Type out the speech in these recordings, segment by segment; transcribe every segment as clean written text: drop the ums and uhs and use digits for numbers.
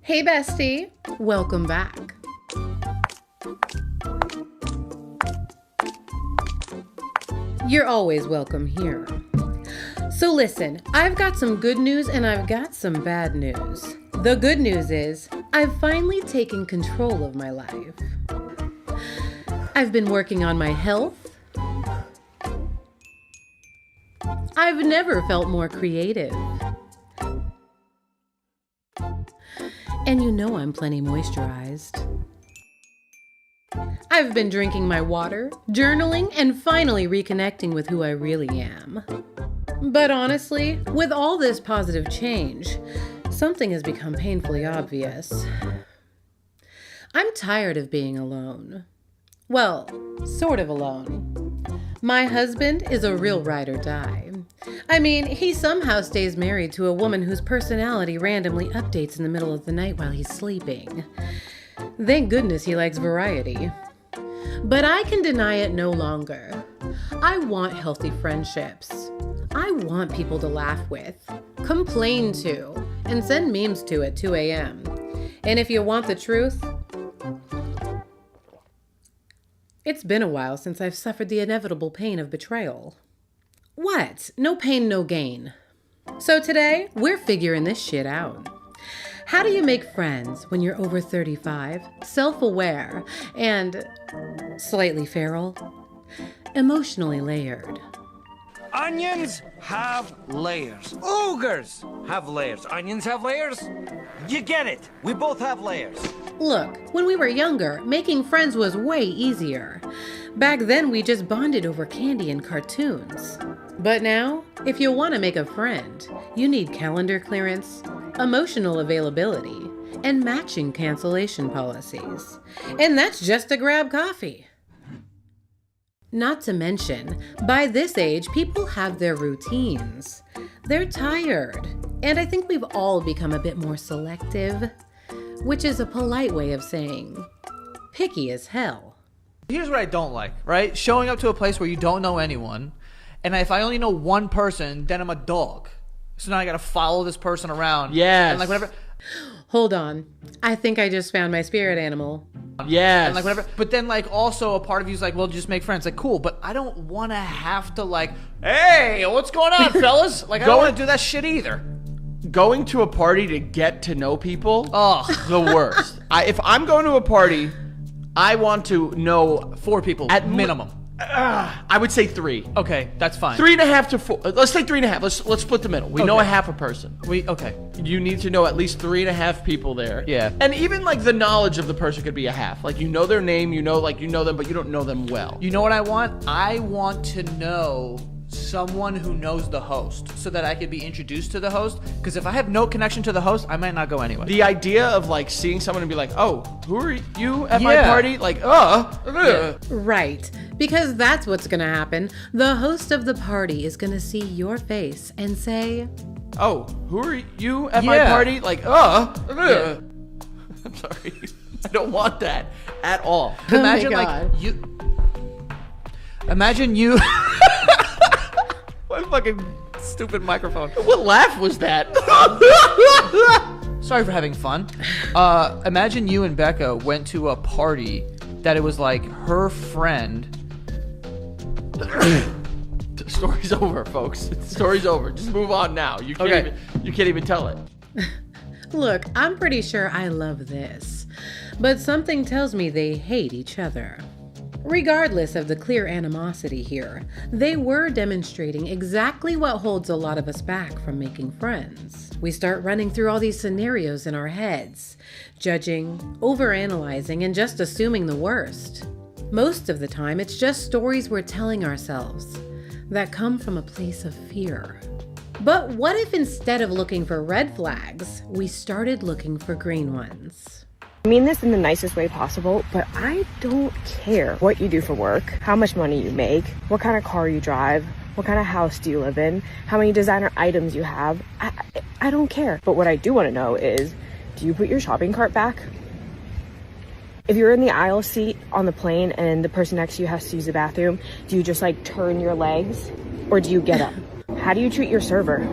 Hey bestie, welcome back. You're always welcome here. So listen, I've got some good news and I've got some bad news. The good news is I've finally taken control of my life. I've been working on my health. I've never felt more creative. And you know I'm plenty moisturized. I've been drinking my water, journaling, and finally reconnecting with who I really am. But honestly, with all this positive change, something has become painfully obvious. I'm tired of being alone. Well, sort of alone. My husband is a real ride or die. I mean, he somehow stays married to a woman whose personality randomly updates in the middle of the night while he's sleeping. Thank goodness he likes variety. But I can deny it no longer. I want healthy friendships. I want people to laugh with, complain to, and send memes to at 2 a.m. And if you want the truth, it's been a while since I've suffered the inevitable pain of betrayal. What? No pain, no gain. So today, we're figuring this shit out. How do you make friends when you're over 35, self-aware, and slightly feral? Emotionally layered. Onions have layers. Ogres have layers. Onions have layers. You get it. We both have layers. Look, when we were younger, making friends was way easier. Back then, we just bonded over candy and cartoons. But now, if you want to make a friend, you need calendar clearance, emotional availability, and matching cancellation policies. And that's just to grab coffee. Not to mention, by this age, people have their routines. They're tired. And I think we've all become a bit more selective, which is a polite way of saying picky as hell. Here's what I don't like, right? Showing up to a place where you don't know anyone, and if I only know one person, then I'm a dog. So now I gotta follow this person around. Yes. And like whatever. Hold on. I think I just found my spirit animal. Yes. And like whatever. But then like also a part of you is like, well, just make friends. Like, cool, but I don't want to have to like, hey, what's going on, fellas? Like, I don't want to do that shit either. Going to a party to get to know people, Oh, the worst. If I'm going to a party, I want to know 4 people at minimum. I would say 3. Okay, that's fine. 3.5 to 4. Let's say 3.5. Let's split the middle. We know Okay. a half a person. Okay. You need to know at least 3.5 people there. Yeah. And even like the knowledge of the person could be a half. Like you know their name, you know them, but you don't know them well. You know what I want? I want to know someone who knows the host so that I could be introduced to the host. Because if I have no connection to the host, I might not go anyway. The idea of like seeing someone and be like, oh, who are you at my Yeah. party? Like, Right. Because that's what's gonna happen. The host of the party is gonna see your face and say, oh, who are you at my Yeah. party? Like, I'm sorry. I don't want that at all. Imagine my like God. you. Imagine you. My fucking stupid microphone. What laugh was that? Sorry for having fun. Imagine you and Becca went to a party that it was like her friend. The story's over, folks. The story's over. Just move on now. You can't even tell it. look, I'm pretty sure I love this. But something tells me they hate each other. Regardless of the clear animosity here, they were demonstrating exactly what holds a lot of us back from making friends. We start running through all these scenarios in our heads, judging, overanalyzing, and just assuming the worst. Most of the time, it's just stories we're telling ourselves that come from a place of fear. But what if instead of looking for red flags, we started looking for green ones? I mean this in the nicest way possible, but I don't care what you do for work, how much money you make, what kind of car you drive, what kind of house do you live in, how many designer items you have. I don't care. But what I do want to know is, do you put your shopping cart back? If you're in the aisle seat on the plane and the person next to you has to use the bathroom, do you just like turn your legs or do you get up? How do you treat your server?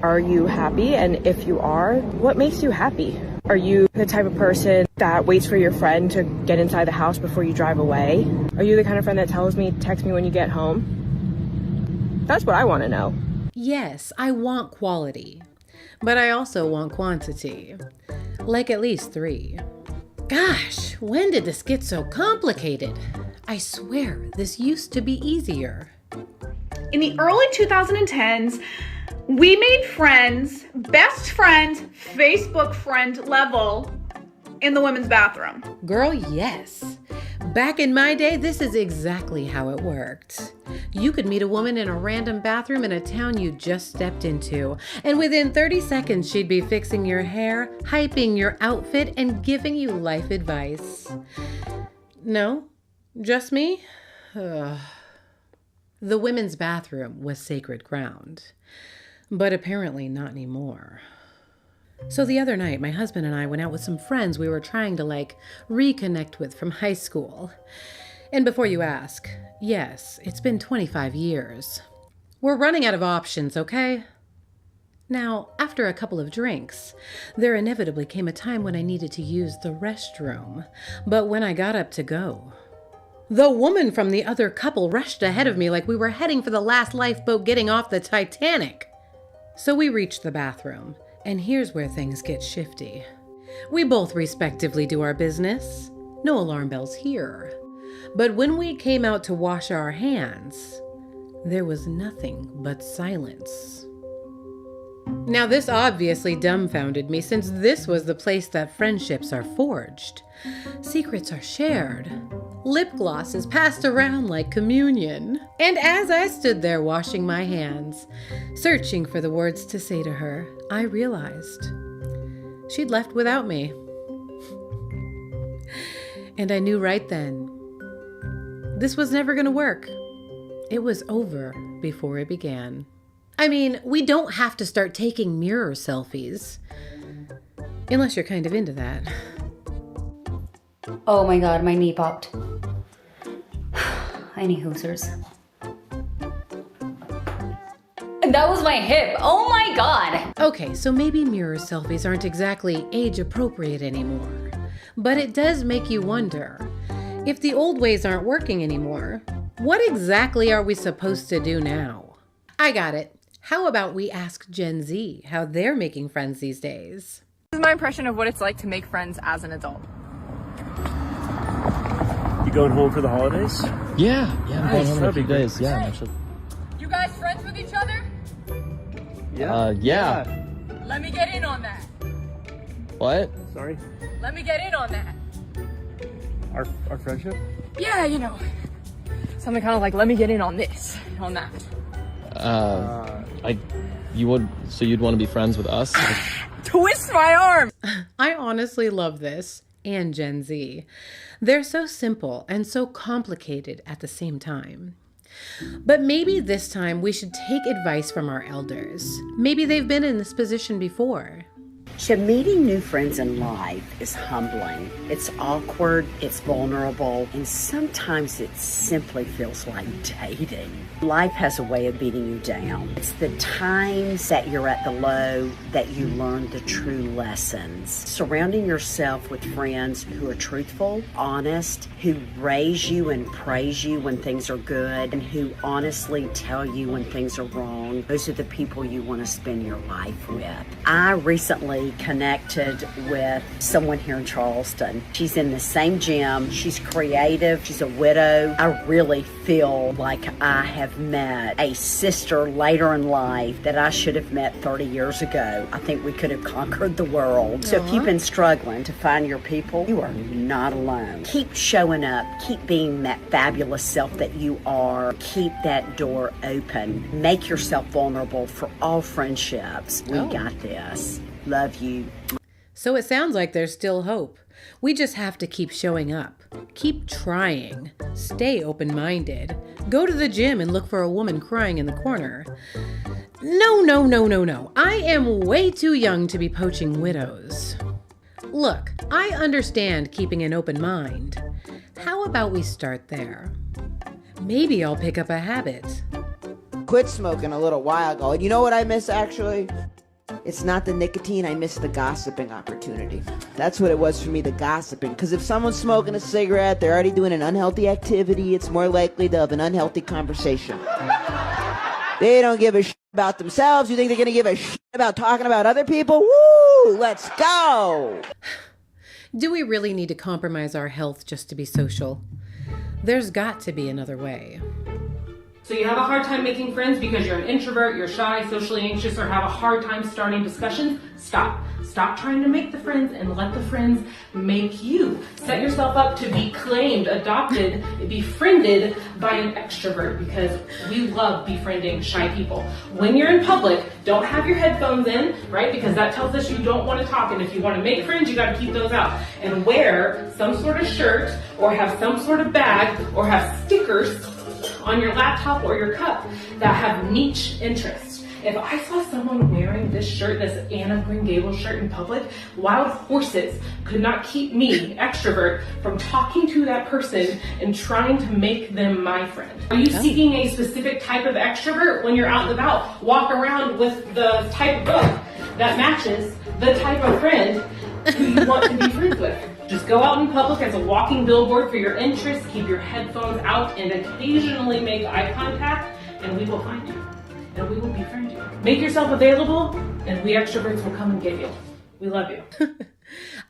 Are you happy? And if you are, what makes you happy? Are you the type of person that waits for your friend to get inside the house before you drive away? Are you the kind of friend that tells me, text me when you get home? That's what I want to know. Yes, I want quality, but I also want quantity. Like at least 3. Gosh, when did this get so complicated? I swear this used to be easier. In the early 2010s, we made friends, best friends, Facebook friend level in the women's bathroom. Girl, yes. Back in my day, this is exactly how it worked. You could meet a woman in a random bathroom in a town you just stepped into, and within 30 seconds, she'd be fixing your hair, hyping your outfit, and giving you life advice. No? Just me? Ugh. The women's bathroom was sacred ground, but apparently not anymore. So the other night, my husband and I went out with some friends we were trying to, reconnect with from high school. And before you ask, yes, it's been 25 years. We're running out of options, okay? Now, after a couple of drinks, there inevitably came a time when I needed to use the restroom. But when I got up to go, the woman from the other couple rushed ahead of me like we were heading for the last lifeboat getting off the Titanic. So we reached the bathroom, and here's where things get shifty. We both respectively do our business. No alarm bells here. But when we came out to wash our hands, there was nothing but silence. Now this obviously dumbfounded me, since this was the place that friendships are forged. Secrets are shared. Lip gloss is passed around like communion. And as I stood there washing my hands, searching for the words to say to her, I realized she'd left without me. And I knew right then, this was never going to work. It was over before it began. I mean, we don't have to start taking mirror selfies. Unless you're kind of into that. Oh my god, my knee popped. Any hoosers. That was my hip. Oh my god. Okay, so maybe mirror selfies aren't exactly age appropriate anymore. But it does make you wonder, if the old ways aren't working anymore, what exactly are we supposed to do now? I got it. How about we ask Gen Z how they're making friends these days? This is my impression of what it's like to make friends as an adult. You going home for the holidays? Yeah, I'm going home in a few days. Yeah, actually. You guys friends with each other? Yeah. Let me get in on that. What? Sorry? Let me get in on that. Our friendship? Yeah, you know. Something kind of like, let me get in on this, on that. You'd want to be friends with us? Twist my arm! I honestly love this, and Gen Z. They're so simple and so complicated at the same time. But maybe this time we should take advice from our elders. Maybe they've been in this position before. So meeting new friends in life is humbling. It's awkward, it's vulnerable, and sometimes it simply feels like dating. Life has a way of beating you down. It's the times that you're at the low that you learn the true lessons. Surrounding yourself with friends who are truthful, honest, who raise you and praise you when things are good, and who honestly tell you when things are wrong, those are the people you want to spend your life with. I recently connected with someone here in Charleston. She's in the same gym. She's creative. She's a widow. I really feel like I have met a sister later in life that I should have met 30 years ago. I think we could have conquered the world. So if you've been struggling to find your people, you are not alone. Keep showing up. Keep being that fabulous self that you are. Keep that door open. Make yourself vulnerable for all friendships. We got this. Love you. So it sounds like there's still hope. We just have to keep showing up. Keep trying. Stay open-minded. Go to the gym and look for a woman crying in the corner. No. I am way too young to be poaching widows. Look, I understand keeping an open mind. How about we start there? Maybe I'll pick up a habit. Quit smoking a little while ago. And you know what I miss, actually? It's not the nicotine, I miss the gossiping opportunity. That's what it was for me, the gossiping. Because if someone's smoking a cigarette, they're already doing an unhealthy activity, it's more likely to have an unhealthy conversation. They don't give a shit about themselves. You think they're going to give a shit about talking about other people? Woo! Let's go! Do we really need to compromise our health just to be social? There's got to be another way. So you have a hard time making friends because you're an introvert, you're shy, socially anxious, or have a hard time starting discussions? Stop. Stop trying to make the friends and let the friends make you. Set yourself up to be claimed, adopted, befriended by an extrovert, because we love befriending shy people. When you're in public, don't have your headphones in, right? Because that tells us you don't want to talk. And if you want to make friends, you got to keep those out. And wear some sort of shirt or have some sort of bag or have stickers on your laptop or your cup that have niche interests. If I saw someone wearing this shirt, this Anne of Green Gables shirt in public, wild horses could not keep me, extrovert, from talking to that person and trying to make them my friend. Are you seeking a specific type of extrovert? When you're out and about, walk around with the type of book that matches the type of friend who you want to be friends with. Just go out in public as a walking billboard for your interests, keep your headphones out, and occasionally make eye contact, and we will find you. And we will befriend you. Make yourself available, and we extroverts will come and get you. We love you.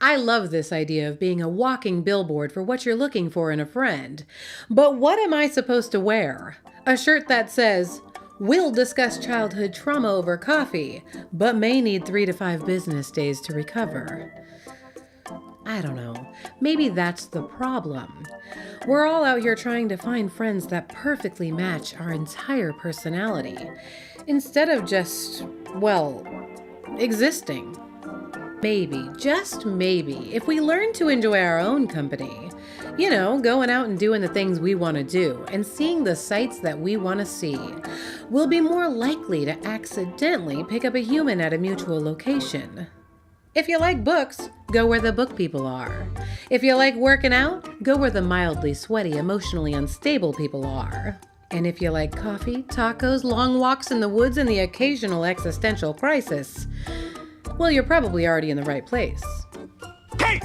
I love this idea of being a walking billboard for what you're looking for in a friend. But what am I supposed to wear? A shirt that says, "We'll discuss childhood trauma over coffee, but may need 3 to 5 business days to recover." I don't know. Maybe that's the problem. We're all out here trying to find friends that perfectly match our entire personality, instead of just, well, existing. Maybe, just maybe, if we learn to enjoy our own company, you know, going out and doing the things we want to do and seeing the sights that we want to see, we'll be more likely to accidentally pick up a human at a mutual location. If you like books, go where the book people are. If you like working out, go where the mildly sweaty, emotionally unstable people are. And if you like coffee, tacos, long walks in the woods, and the occasional existential crisis, well, you're probably already in the right place. Cake!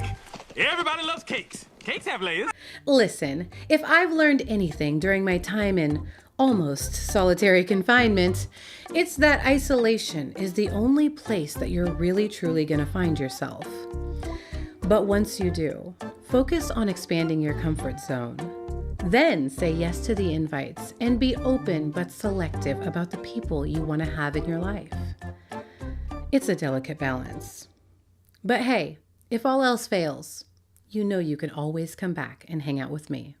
Everybody loves cakes. Cakes have layers. Listen, if I've learned anything during my time in almost solitary confinement, it's that isolation is the only place that you're really truly going to find yourself. But once you do, focus on expanding your comfort zone. Then say yes to the invites and be open but selective about the people you want to have in your life. It's a delicate balance. But hey, if all else fails, you know you can always come back and hang out with me.